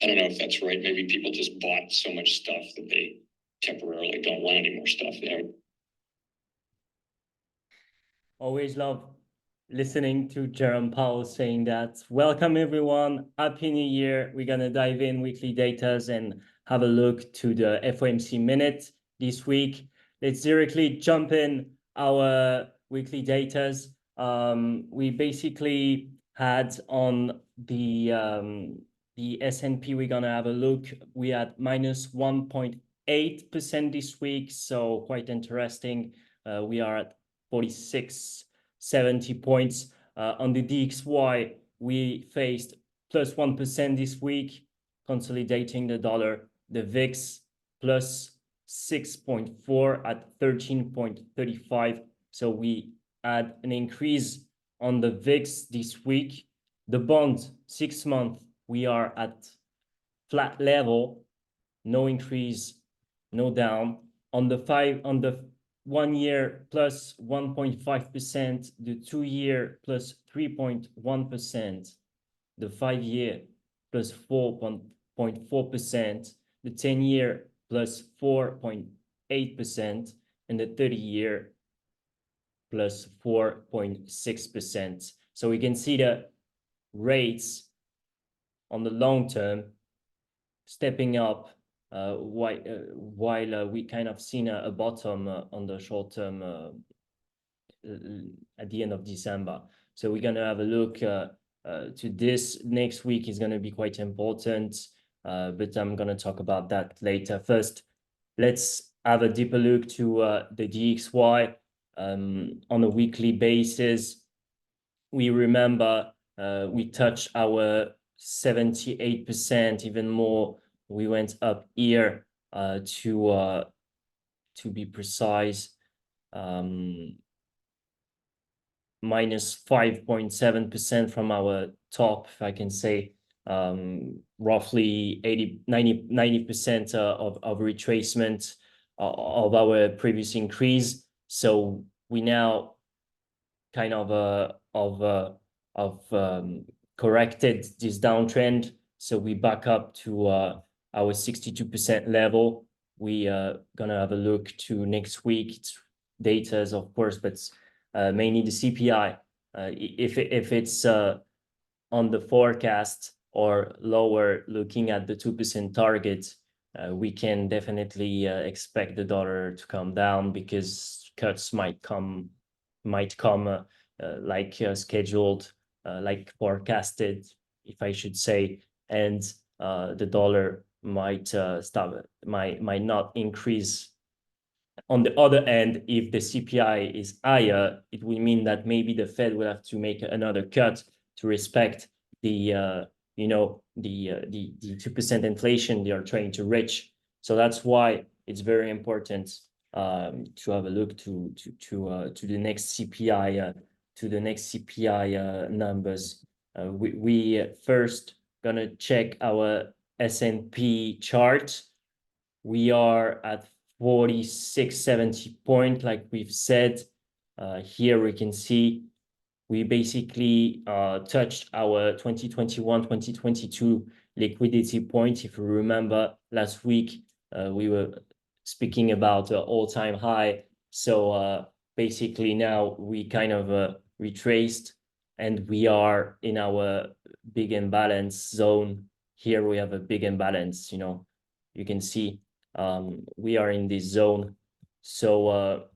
I don't know if that's right. Maybe people just bought so much stuff that they temporarily don't want any more stuff there. Always love listening to Jerome Powell saying that. Welcome everyone, Happy New Year. We're gonna dive in weekly datas and have a look to the FOMC minute this week. Let's directly jump in our weekly datas. We basically had on the S&P, we're gonna have a look. We had minus 1.8% this week, so quite interesting. We are at 4670 points. On the DXY, we faced plus 1% this week, consolidating the dollar. The VIX plus 6.4 at 13.35. So we had an increase on the VIX this week. The bond 6 month, we are at flat level, no increase, no down. On the 1 year plus 1.5%, the 2 year plus 3.1%, the 5 year plus 4.4%, the 10 year plus 4.8%, and the 30 year plus 4.6%. So we can see the rates on the long term stepping up while we kind of seen a bottom on the short term at the end of December. So we're going to have a look to this. Next week is going to be quite important, but I'm going to talk about that later. First, let's have a deeper look to the DXY on a weekly basis. We remember we touched our 78%, even more. We went up here to be precise, minus 5.7% from our top, if I can say, roughly 90% of retracement of our previous increase. So we now kind of corrected this downtrend. So we back up to our 62% level. We gonna have a look to next week. It's data, of course, but mainly the CPI. If it's on the forecast or lower, looking at the 2% target, we can definitely expect the dollar to come down because cuts might come like scheduled, like forecasted, if I should say, and the dollar might not increase. On the other end, if the CPI is higher, it will mean that maybe the Fed will have to make another cut to respect the 2% inflation they are trying to reach. So that's why it's very important to have a look to the next CPI numbers. We first gonna check our S&P chart. We are at 4670 point, like we've said. Here we can see we basically touched our 2021-2022 liquidity point. If you remember last week, we were speaking about all-time high. So basically now we kind of retraced and we are in our big imbalance zone. Here we have a big imbalance, you can see we are in this zone. So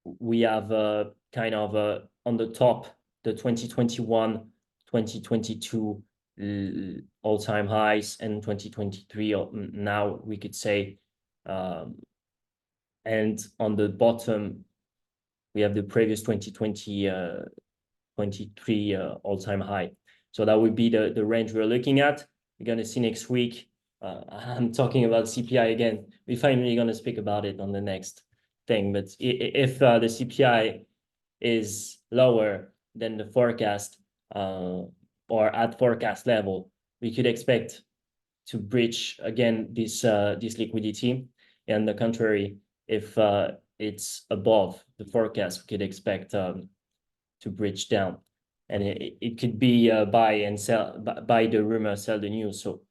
we have kind of on the top, the 2021-2022 all-time highs and 2023 now we could say, and on the bottom we have the previous 2023 all-time high. So that would be the range we're looking at. We're going to see next week. I'm talking about CPI again. We're finally going to speak about it on the next thing. But if the CPI is lower than the forecast or at forecast level, we could expect to breach again this liquidity. And the contrary, if it's above the forecast, we could expect to breach down. And it could be buy and sell, buy the rumor, sell the news. So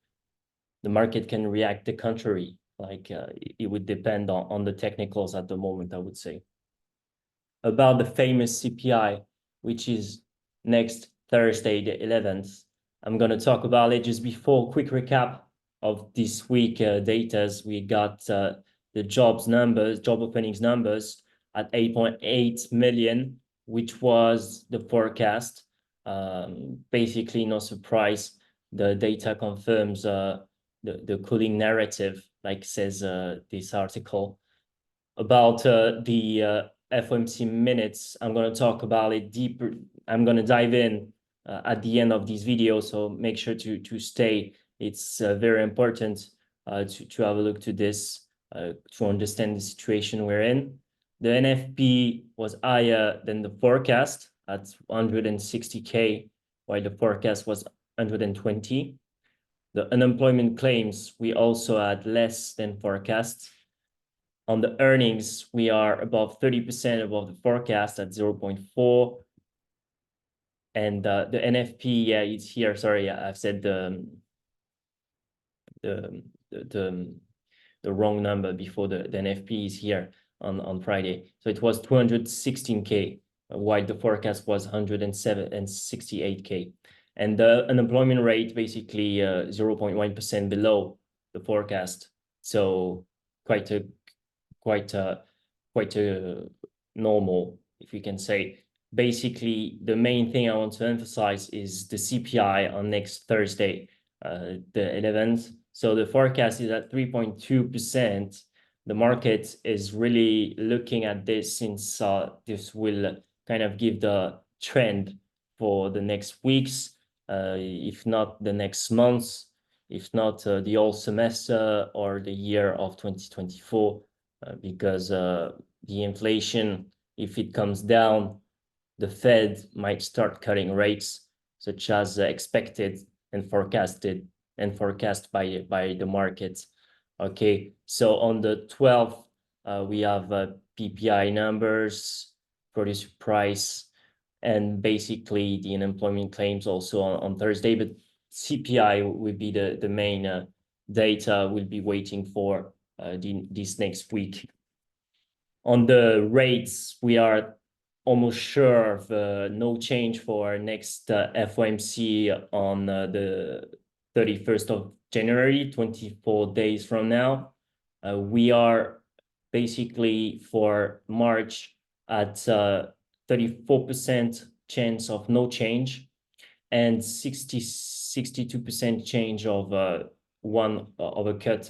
the market can react the contrary. Like it would depend on the technicals at the moment, I would say. About the famous CPI, which is next Thursday, the 11th. I'm going to talk about it just before. Quick recap of this week datas. We got the job openings numbers at 8.8 million, which was the forecast. Basically, no surprise. The data confirms the cooling narrative, like says this article. About the FOMC minutes, I'm going to talk about it deeper. I'm going to dive in at the end of this video, so make sure to stay. It's very important to have a look to this to understand the situation we're in. The NFP was higher than the forecast at 160K, while the forecast was 120. The unemployment claims, we also had less than forecast. On the earnings, we are above 30% above the forecast at 0.4. And the NFP, yeah, it's here. Sorry, I've said the wrong number before. The NFP is here on Friday. So it was 216K, while the forecast was 168K. And the unemployment rate basically 0.1% below the forecast. So quite a normal, if we can say. Basically, the main thing I want to emphasize is the CPI on next Thursday, the 11th. So the forecast is at 3.2%. The market is really looking at this, since this will kind of give the trend for the next weeks, if not the next months, if not the whole semester or the year of 2024. Because the inflation, if it comes down, the Fed might start cutting rates, such as expected and forecast by the market. Okay, so on the 12th, we have PPI numbers, producer price, and basically the unemployment claims also on Thursday. But CPI will be the main data we'll be waiting for this next week. On the rates, we are almost sure of no change for our next FOMC on the 31st of January, 24 days from now. We are basically for March at 34% chance of no change and 62% change of a cut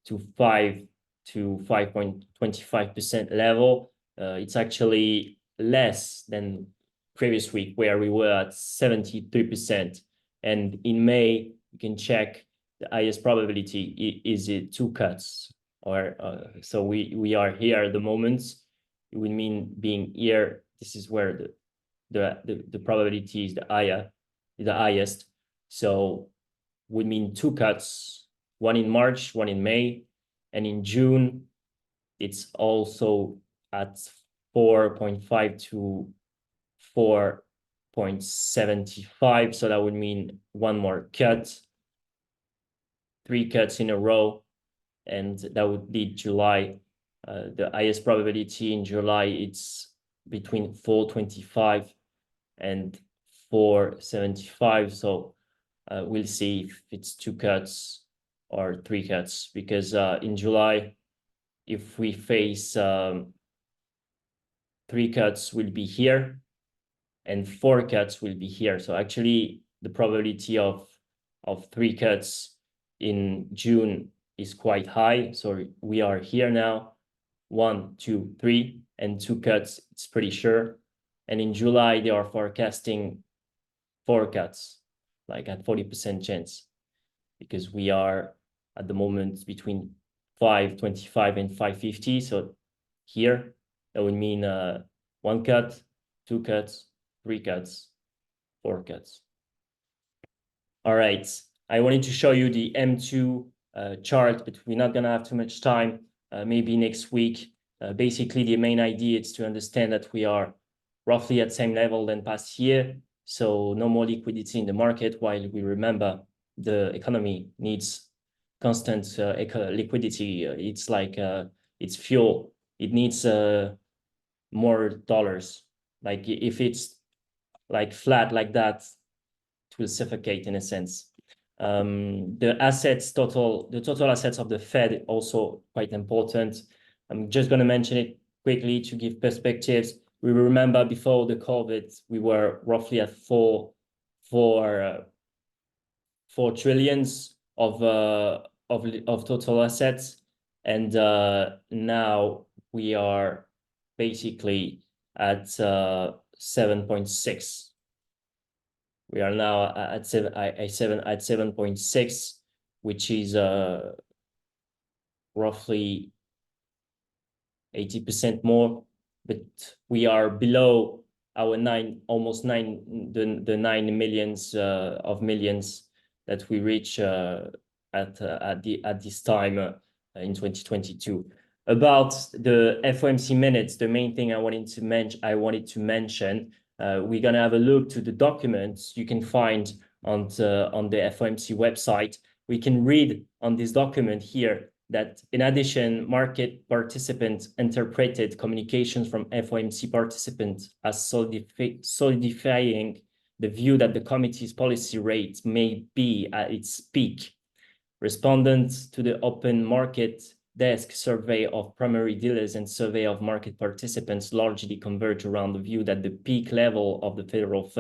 to 5.25% level. It's actually less than previous week, where we were at 73%. And in May, you can check the highest probability is it 2 cuts, or so we are here at the moment. It would mean being here. This is where the probability is the highest. So would mean 2 cuts, one in March, one in May, and in June, it's also at 4.5 to 4.75. So that would mean one more cut, 3 cuts in a row, and that would lead July. The highest probability in July, it's between 4.25 and 4.75. So we'll see if it's 2 cuts or 3 cuts, because in July, if we face 3 cuts will be here and 4 cuts will be here. So actually the probability of 3 cuts in June is quite high. So we are here now, 1, 2, 3, and 2 cuts, it's pretty sure. And in July, they are forecasting 4 cuts, like at 40% chance, because we are at the moment between 5.25 and 5.50. So here, that would mean 1 cut, 2 cuts, 3 cuts, 4 cuts. All right, I wanted to show you the M2 chart, but we're not gonna have too much time. Maybe next week. Basically, the main idea is to understand that we are roughly at same level than past year. So no more liquidity in the market, while we remember the economy needs constant liquidity. It's like it's fuel. It needs more dollars. Like if it's like flat like that, it will suffocate in a sense. The total assets of the Fed also quite important. I'm just going to mention it quickly to give perspectives. We remember before the COVID, we were roughly at 4 trillions of total assets, and now we are basically at 7.6. We are now at 7.6, which is roughly 80% more, but we are below our almost 9 millions that we reach at this time in 2022. About the FOMC minutes, the main thing I wanted to mention, we're gonna have a look to the documents you can find on the FOMC website. We can read on this document here that in addition, market participants interpreted communications from FOMC participants as solidifying the view that the committee's policy rate may be at its peak. Respondents to the open market desk survey of primary dealers and survey of market participants largely converge around the view that the peak level of the federal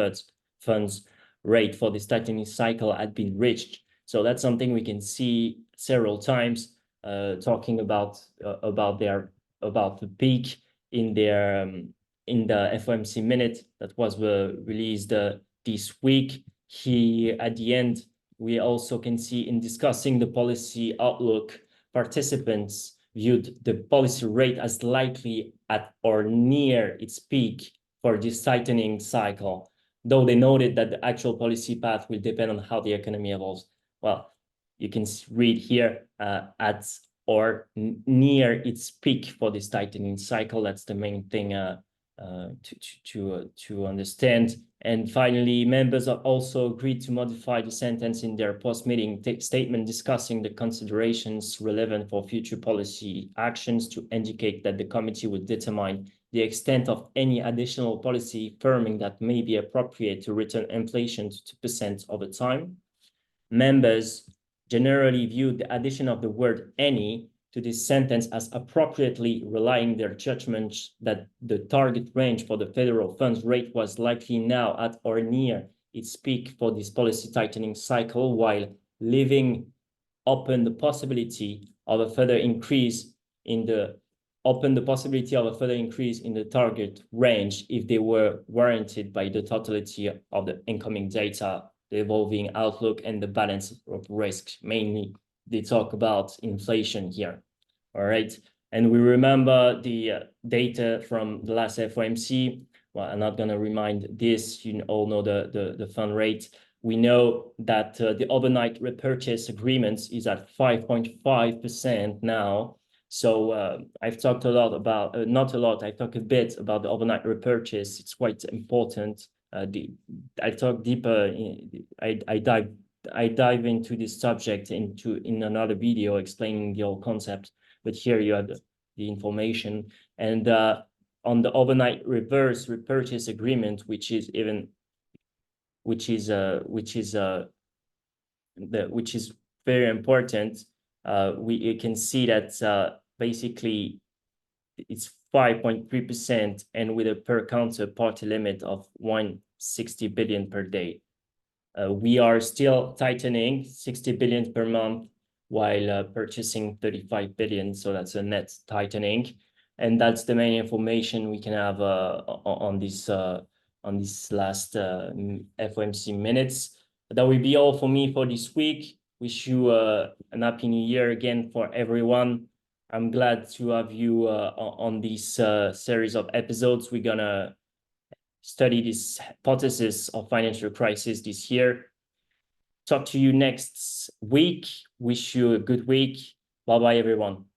funds rate for this tightening cycle had been reached. So that's something we can see several times, talking about the peak in the FOMC minute that was released this week. Here at the end, we also can see in discussing the policy outlook, participants viewed the policy rate as likely at or near its peak for this tightening cycle, though they noted that the actual policy path will depend on how the economy evolves. Well, you can read here at or near its peak for this tightening cycle. That's the main thing to understand. And finally, members are also agreed to modify the sentence in their post-meeting statement discussing the considerations relevant for future policy actions to indicate that the committee would determine the extent of any additional policy firming that may be appropriate to return inflation to 2% over time. Members generally view the addition of the word any to this sentence as appropriately relying their judgment that the target range for the federal funds rate was likely now at or near its peak for this policy tightening cycle, while leaving open the possibility of a further increase in the target range if they were warranted by the totality of the incoming data, the evolving outlook, and the balance of risk. Mainly, they talk about inflation here. All right. And we remember the data from the last FOMC. Well, I'm not going to remind this. You all know the fund rate. We know that the overnight repurchase agreements is at 5.5% now. So I've talked a lot about, not a lot, I talked a bit about the overnight repurchase. It's quite important. I talk deeper, I dive into this subject in another video explaining the whole concept, but here you have the information. And on the overnight reverse repurchase agreement, which is very important, we can see that basically it's 5.3% and with a per counterparty limit of 160 billion per day. We are still tightening 60 billion per month while purchasing 35 billion. So that's a net tightening. And that's the main information we can have on this last FOMC minutes. That will be all for me for this week. Wish you an happy new year again for everyone. I'm glad to have you on this series of episodes. We're gonna study this hypothesis of financial crisis this year. Talk to you next week. Wish you a good week. Bye-bye, everyone.